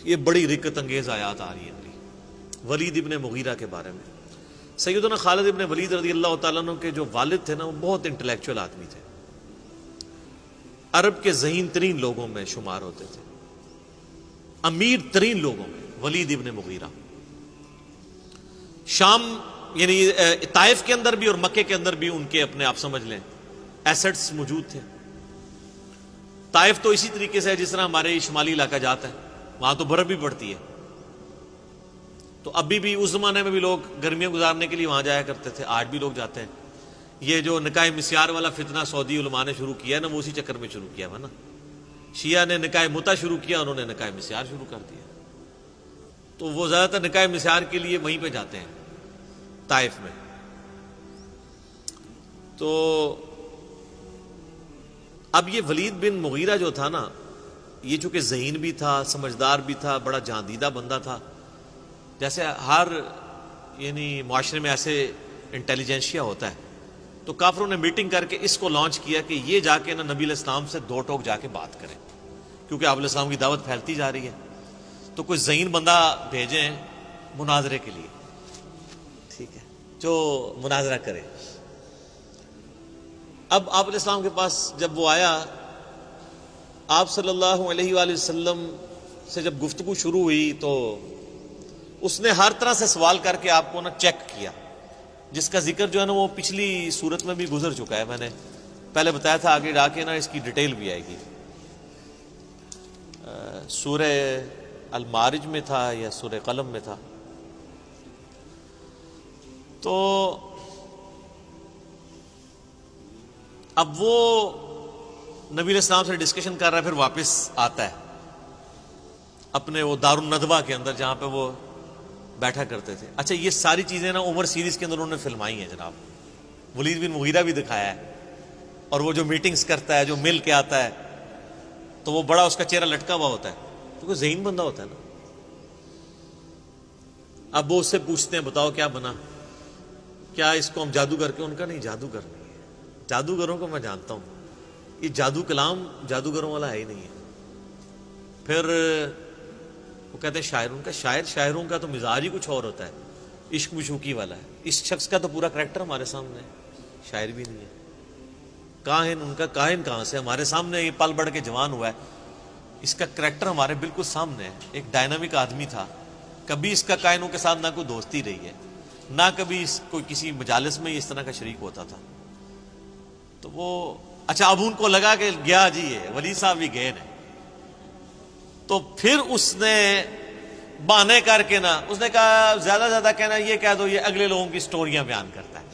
یہ بڑی رکت انگیز آیات آ رہی ہیں ولید ابن مغیرہ کے بارے میں۔ سیدنا خالد ابن ولید رضی اللہ تعالیٰ عنہ کے جو والد تھے نا، وہ بہت انٹلیکچوئل آدمی تھے، عرب کے ذہین ترین لوگوں میں شمار ہوتے تھے، امیر ترین لوگوں میں ولید ابن مغیرہ۔ شام یعنی طائف کے اندر بھی اور مکے کے اندر بھی ان کے اپنے آپ سمجھ لیں ایسٹس موجود تھے۔ طائف تو اسی طریقے سے ہے جس طرح ہمارے شمالی علاقہ جاتا ہے، وہاں تو برف بھی پڑتی ہے، تو ابھی بھی اس زمانے میں بھی لوگ گرمیاں گزارنے کے لیے وہاں جایا کرتے تھے، آج بھی لوگ جاتے ہیں۔ یہ جو نکاح مسیار والا فتنہ سعودی علماء نے شروع کیا ہے نا، وہ اسی چکر میں شروع کیا ہے نا۔ شیعہ نے نکاح متع شروع کیا، انہوں نے نکاح مسیار شروع کر دیا، تو وہ زیادہ تر نکاح مسیار کے لیے وہیں پہ جاتے ہیں طائف میں۔ تو اب یہ ولید بن مغیرہ جو تھا نا، یہ چونکہ ذہین بھی تھا، سمجھدار بھی تھا، بڑا جاندیدہ بندہ تھا، جیسے ہر یعنی معاشرے میں ایسے انٹیلیجنشیا ہوتا ہے، تو کافروں نے میٹنگ کر کے اس کو لانچ کیا کہ یہ جا کے نا نبی علیہ السلام سے دو ٹوک جا کے بات کریں، کیونکہ آپ علیہ السلام کی دعوت پھیلتی جا رہی ہے، تو کوئی ذہین بندہ بھیجیں مناظرے کے لیے، ٹھیک ہے، جو مناظرہ کرے۔ اب آپ علیہ السلام کے پاس جب وہ آیا، آپ صلی اللہ علیہ وآلہ وسلم سے جب گفتگو شروع ہوئی تو اس نے ہر طرح سے سوال کر کے آپ کو نا چیک کیا، جس کا ذکر جو ہے نا وہ پچھلی صورت میں بھی گزر چکا ہے، میں نے پہلے بتایا تھا، آگے جا کے نا اس کی ڈیٹیل بھی آئے گی۔ سورہ المارج میں تھا یا سورہ قلم میں تھا، تو اب وہ نبی علیہ السلام سے ڈسکشن کر رہا ہے، پھر واپس آتا ہے اپنے وہ دار الندوہ کے اندر جہاں پہ وہ بیٹھا کرتے تھے۔ اچھا، یہ ساری چیزیں نا عمر سیریز کے اندر انہوں نے فلمائی ہیں جناب، ولید بن مغیرہ بھی دکھایا ہے، اور وہ جو میٹنگز کرتا ہے، جو مل کے آتا ہے، تو وہ بڑا اس کا چہرہ لٹکا ہوا ہوتا ہے، کیونکہ ذہین بندہ ہوتا ہے نا۔ اب وہ اس سے پوچھتے ہیں بتاؤ کیا بنا، کیا اس کو ہم جادوگر کے؟ ان کا نہیں، جادوگر نہیں ہے، جادوگروں کو میں جانتا ہوں، یہ جادو کلام جادوگروں والا ہے ہی نہیں ہے۔ پھر وہ کہتے ہیں شاعر، ان کا شاعروں کا تو مزاج ہی کچھ اور ہوتا ہے، عشق مشوقی والا ہے، اس شخص کا تو پورا کریکٹر ہمارے سامنے ہے، شاعر بھی نہیں ہے۔ کاہن، ان کا کاہن کہاں سے؟ ہمارے سامنے یہ پل بڑھ کے جوان ہوا ہے، اس کا کریکٹر ہمارے بالکل سامنے ہے، ایک ڈائنامک آدمی تھا، کبھی اس کا کائنوں کے ساتھ نہ کوئی دوستی رہی ہے، نہ کبھی اس کوئی کسی مجالس میں اس طرح کا شریک ہوتا تھا۔ تو وہ اچھا، اب ان کو لگا کہ گیا جی یہ ولی صاحب بھی گئے نے، تو پھر اس نے بہانے کر کے نا، اس نے کہا زیادہ سے زیادہ کہنا یہ کہہ دو یہ اگلے لوگوں کی سٹوریاں بیان کرتا ہے۔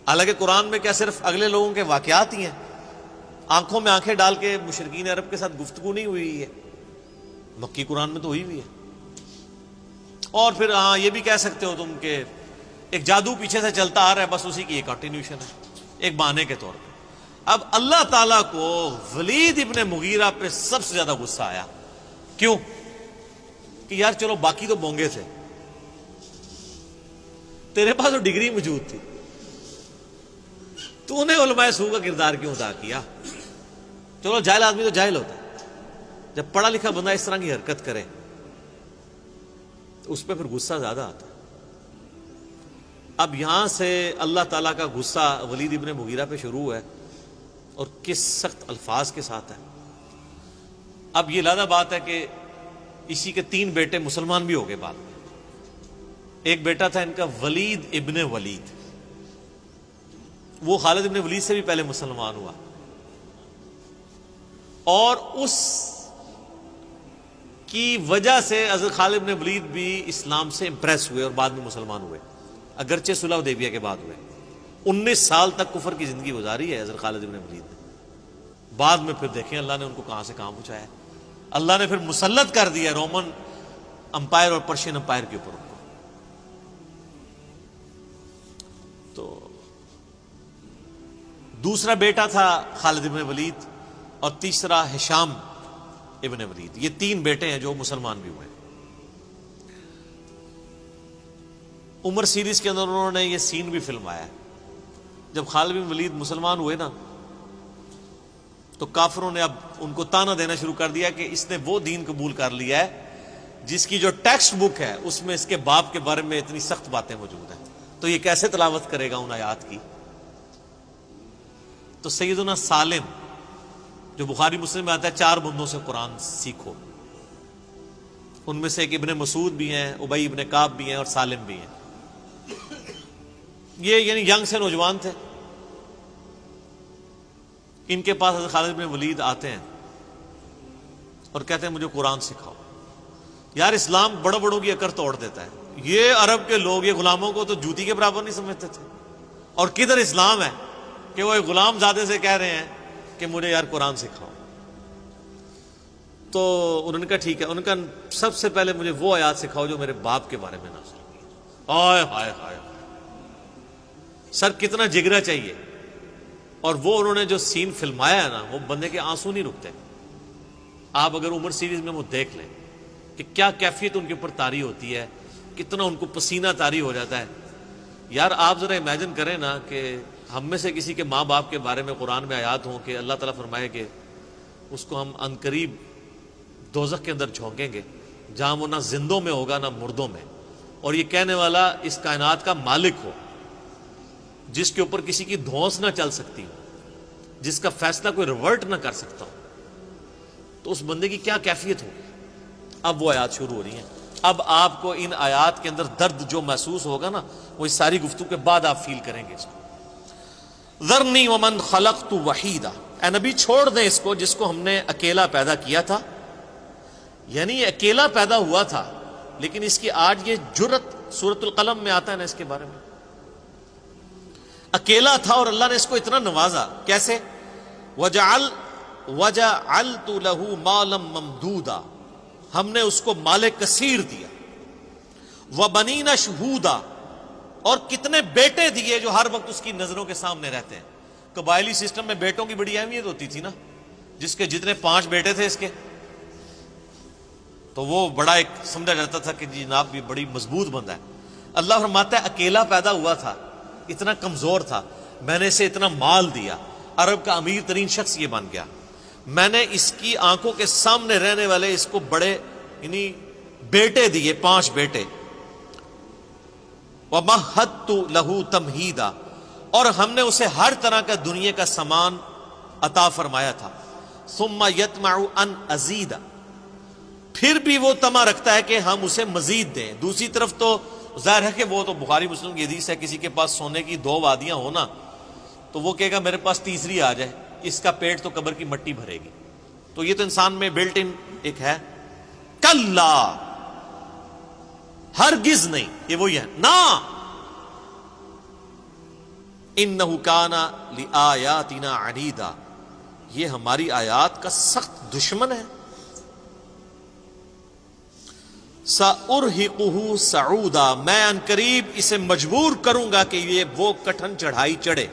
حالانکہ قرآن میں کیا صرف اگلے لوگوں کے واقعات ہی ہیں؟ آنکھوں میں آنکھیں ڈال کے مشرکین عرب کے ساتھ گفتگو نہیں ہوئی ہے، مکی قرآن میں تو ہوئی ہوئی ہے۔ اور پھر ہاں یہ بھی کہہ سکتے ہو تم کہ ایک جادو پیچھے سے چلتا آ رہا ہے، بس اسی کی ایک کنٹینیوشن ہے، ایک بہانے کے طور پہ۔ اب اللہ تعالیٰ کو ولید ابن مغیرہ پہ سب سے زیادہ غصہ آیا، کیوں؟ کہ یار چلو باقی تو بونگے تھے، تیرے پاس تو ڈگری موجود تھی، تو نے علماء سو کا کردار کیوں ادا کیا؟ چلو جاہل آدمی تو جاہل ہوتا ہے، جب پڑھا لکھا بندہ اس طرح کی حرکت کرے تو اس پہ پھر غصہ زیادہ آتا ہے۔ اب یہاں سے اللہ تعالیٰ کا غصہ ولید ابن مغیرہ پہ شروع ہے، اور کس سخت الفاظ کے ساتھ ہے۔ اب یہ لادہ بات ہے کہ اسی کے 3 بیٹے مسلمان بھی ہو گئے بعد میں۔ ایک بیٹا تھا ان کا ولید ابن ولید، وہ خالد ابن ولید سے بھی پہلے مسلمان ہوا، اور اس کی وجہ سے حضرت خالد ابن ولید بھی اسلام سے امپریس ہوئے اور بعد میں مسلمان ہوئے، اگرچہ صلح حدیبیہ کے بعد ہوئے۔ 19 سال تک کفر کی زندگی گزاری ہے حضرت خالد ابن ولید نے، بعد میں پھر دیکھیں اللہ نے ان کو کہاں سے کہاں پہنچایا، اللہ نے پھر مسلط کر دیا رومن امپائر اور پرشین امپائر کے اوپر ان کو۔ تو دوسرا بیٹا تھا خالد ابن ولید، اور تیسرا ہشام ابن ولید، یہ 3 بیٹے ہیں جو مسلمان بھی ہوئے۔ عمر سیریز کے اندر انہوں نے یہ سین بھی فلمایا ہے، جب خالد بن ولید مسلمان ہوئے نا، تو کافروں نے اب ان کو تانا دینا شروع کر دیا کہ اس نے وہ دین قبول کر لیا ہے جس کی جو ٹیکسٹ بک ہے اس میں اس کے باپ کے بارے میں اتنی سخت باتیں موجود ہیں، تو یہ کیسے تلاوت کرے گا ان آیات کی؟ تو سیدنا سالم جو بخاری مسلم میں آتا ہے 4 بندوں سے قرآن سیکھو، ان میں سے ایک ابن مسعود بھی ہیں، ابی ابن کعب بھی ہیں اور سالم بھی ہیں۔ یہ یعنی ینگ سے نوجوان تھے، ان کے پاس حضرت خالد بن ولید آتے ہیں اور کہتے ہیں مجھے قرآن سکھاؤ۔ یار اسلام بڑوں بڑوں کی اکڑ توڑ دیتا ہے، یہ عرب کے لوگ یہ غلاموں کو تو جوتی کے برابر نہیں سمجھتے تھے، اور کدھر اسلام ہے کہ وہ ایک غلام زادے سے کہہ رہے ہیں کہ مجھے یار قرآن سکھاؤ۔ تو انہوں نے کہا ٹھیک ہے، ان کا سب سے پہلے مجھے وہ آیات سکھاؤ جو میرے باپ کے بارے میں نازل ہوئی ہے۔ ہائے ہائے ہائے، سر کتنا جگرا چاہیے! اور وہ انہوں نے جو سین فلمایا ہے نا، وہ بندے کے آنسو نہیں رکتے۔ آپ اگر عمر سیریز میں وہ دیکھ لیں کہ کیا کیفیت ان کے اوپر طاری ہوتی ہے، کتنا ان کو پسینہ طاری ہو جاتا ہے۔ یار آپ ذرا امیجن کریں نا کہ ہم میں سے کسی کے ماں باپ کے بارے میں قرآن میں آیات ہوں کہ اللہ تعالیٰ فرمائے کہ اس کو ہم عنقریب دوزخ کے اندر جھونکیں گے، جہاں وہ نہ زندوں میں ہوگا نہ مردوں میں، اور یہ کہنے والا اس کائنات کا مالک ہو، جس کے اوپر کسی کی دھونس نہ چل سکتی ہو، جس کا فیصلہ کوئی ریورٹ نہ کر سکتا ہو، تو اس بندے کی کیا کیفیت ہوگی؟ اب وہ آیات شروع ہو رہی ہیں۔ اب آپ کو ان آیات کے اندر درد جو محسوس ہوگا نا، وہ اس ساری گفتگو کے بعد آپ فیل کریں گے اس کو۔ ذرنی ومن خلقت وحیدا، اے نبی چھوڑ دیں اس کو جس کو ہم نے اکیلا پیدا کیا تھا، یعنی یہ اکیلا پیدا ہوا تھا، لیکن اس کی آج یہ جرت سورۃ القلم میں آتا ہے نا اس کے بارے میں، اکیلا تھا اور اللہ نے اس کو اتنا نوازا۔ کیسے؟ وجعلت له مالا ممدودا، ہم نے اس کو مال کثیر دیا، وبنین شہودا، اور کتنے بیٹے دیے جو ہر وقت اس کی نظروں کے سامنے رہتے ہیں۔ قبائلی سسٹم میں بیٹوں کی بڑی اہمیت ہوتی تھی نا، جس کے جتنے 5 بیٹے تھے اس کے، تو وہ بڑا ایک سمجھا جاتا تھا کہ جناب یہ بڑی مضبوط بندہ ہے۔ اللہ فرماتا ہے اکیلا پیدا ہوا تھا، اتنا کمزور تھا، میں نے اسے اتنا مال دیا، عرب کا امیر ترین شخص یہ بن گیا۔ میں نے اس کی آنکھوں کے سامنے رہنے والے اس کو بڑے یعنی بیٹے دیے، 5 بیٹے۔ وَمَهَّدتُّ لَهُ تَمْهِيدًا، اور ہم نے اسے ہر طرح کا دنیا کا سامان عطا فرمایا تھا۔ ثُمَّ يَطْمَعُ أَنْ أَزِيدَ، پھر بھی وہ طمع رکھتا ہے کہ ہم اسے مزید دیں۔ دوسری طرف تو ظاہر ہے کہ وہ تو بخاری مسلم کی حدیث ہے، کسی کے پاس سونے کی 2 وادیاں ہونا تو وہ کہے گا میرے پاس تیسری آ جائے، اس کا پیٹ تو قبر کی مٹی بھرے گی۔ تو یہ تو انسان میں بلٹ ان ایک ہے۔ کلا، ہرگز نہیں، یہ وہی ہے نا، انہ کان لآیاتنا عنیدا، یہ ہماری آیات کا سخت دشمن ہے۔ سأرہقہ صعودا، میں عنقریب اسے مجبور کروں گا کہ یہ وہ کٹھن چڑھائی چڑھے،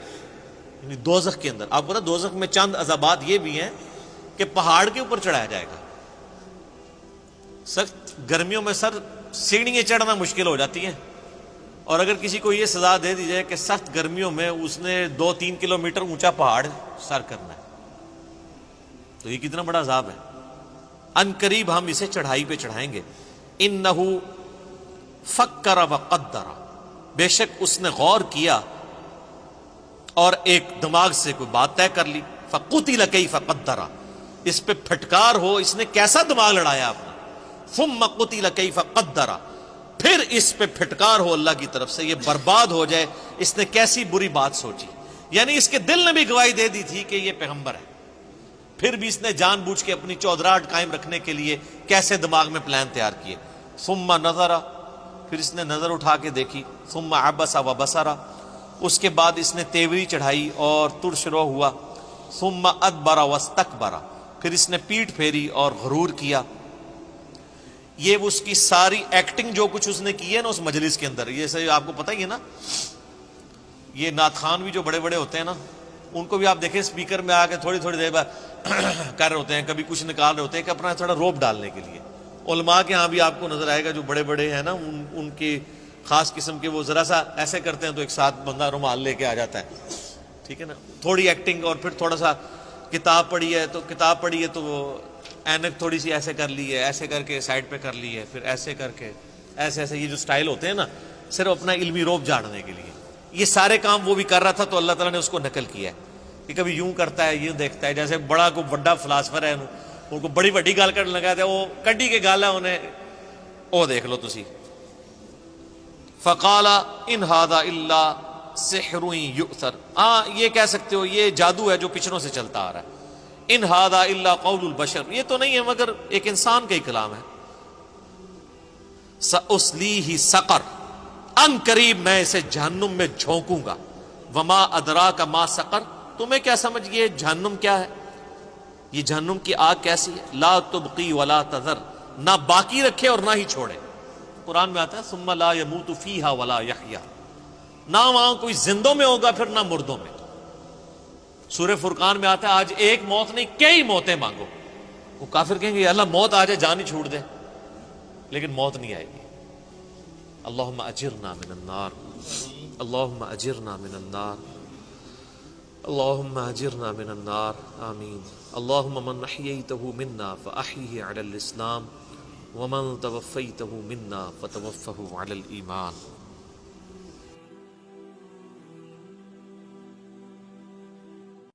یعنی دوزخ کے اندر۔ آپ کو پتا دوزخ میں چند عذابات یہ بھی ہیں کہ پہاڑ کے اوپر چڑھایا جائے گا۔ سخت گرمیوں میں سر سیڑھیاں چڑھنا مشکل ہو جاتی ہیں، اور اگر کسی کو یہ سزا دے دی جائے کہ سخت گرمیوں میں اس نے 2-3 کلومیٹر اونچا پہاڑ سر کرنا ہے، تو یہ کتنا بڑا عذاب ہے۔ عنقریب ہم اسے چڑھائی پہ چڑھائیں گے۔ انہ فکر وقدر، بے شک اس نے غور کیا اور ایک دماغ سے کوئی بات طے کر لی۔ فقتل کیف قدر، اس پہ پھٹکار ہو اس نے کیسا دماغ لڑایا اپنا۔ ثم قتل کیف قدر، پھر اس پہ پھٹکار ہو اللہ کی طرف سے، یہ برباد ہو جائے، اس نے کیسی بری بات سوچی۔ یعنی اس کے دل نے بھی گواہی دے دی تھی کہ یہ پیغمبر ہے، پھر بھی اس نے جان بوجھ کے اپنی چودراہٹ قائم رکھنے کے لیے کیسے دماغ میں پلان تیار کیے۔ ثم نظر، پھر اس نے نظر اٹھا کے دیکھی۔ ثم عبس وبصر، اس کے بعد اس نے تیوری چڑھائی اور ترش رو ہوا۔ ثم ادبر واستکبر، پھر اس نے پیٹھ پھیری اور غرور کیا۔ یہ اس کی ساری ایکٹنگ جو کچھ اس نے کی ہے نا اس مجلس کے اندر، یہ سے آپ کو پتہ ہی ہے نا، یہ نعت خوان بھی جو بڑے بڑے ہوتے ہیں نا، ان کو بھی آپ دیکھیں اسپیکر میں آ کے تھوڑی تھوڑی دیر بعد کر رہے ہوتے ہیں، کبھی کچھ نکال رہے ہوتے ہیں کہ اپنا تھوڑا روب ڈالنے کے لیے۔ علماء کے ہاں بھی آپ کو نظر آئے گا جو بڑے بڑے ہیں نا، ان کی خاص قسم کے وہ ذرا سا ایسے کرتے ہیں تو ایک ساتھ بندہ رومال لے کے آ جاتا ہے، ٹھیک ہے نا، تھوڑی ایکٹنگ، اور پھر تھوڑا سا کتاب پڑھی ہے تو وہ اینک تھوڑی سی ایسے کر لی ہے، ایسے کر کے سائڈ پہ کر لی ہے، پھر ایسے کر کے ایسے ایسے، یہ جو سٹائل ہوتے ہیں نا صرف اپنا علمی روب جھاڑنے کے لیے، یہ سارے کام وہ بھی کر رہا تھا تو اللہ تعالیٰ نے اس کو نقل کیا ہے کہ کبھی یوں کرتا ہے، یوں دیکھتا ہے، جیسے بڑا کو بڑا فلاسفر ہے ان کو بڑی وڈی گال کر لگا دے، وہ کڈی کے گال ہے انہیں وہ دیکھ لو تسی۔ فقال ان هذا الا سحر یؤثر، ہاں یہ کہہ سکتے ہو یہ جادو ہے جو پچھڑوں سے چلتا آ رہا ہے، ان هذا الا قول البشر، یہ تو نہیں ہے مگر ایک انسان کا ہی کلام ہے۔ سأصلیہ سقر، ان قریب میں اسے جہنم میں جھونکوں گا، وما ادراک ما سقر، تمہیں کیا سمجھ یہ جہنم کیا ہے، یہ جہنم کی آگ کیسی ہے، لا تبقی ولا تذر، نہ باقی رکھے اور نہ ہی چھوڑے۔ قرآن میں آتا ہے ثم لا يموت فیہا ولا یحیا، نہ وہاں کوئی زندوں میں ہوگا پھر نہ مردوں میں۔ سورہ فرقان میں آتا ہے آج ایک موت نہیں کئی موتیں مانگو، وہ کافر کہیں گے اللہ موت آ جائے جان ہی چھوڑ دے، لیکن موت نہیں آئے گی۔ اللہم اجرنا من النار، اللہم اجرنا من النار، اللہم اجرنا من النار، آمین۔ اللہم من احییتہ منا فاحیہ علی الاسلام ومن توفیتہ منا فتوفہ علی الایمان۔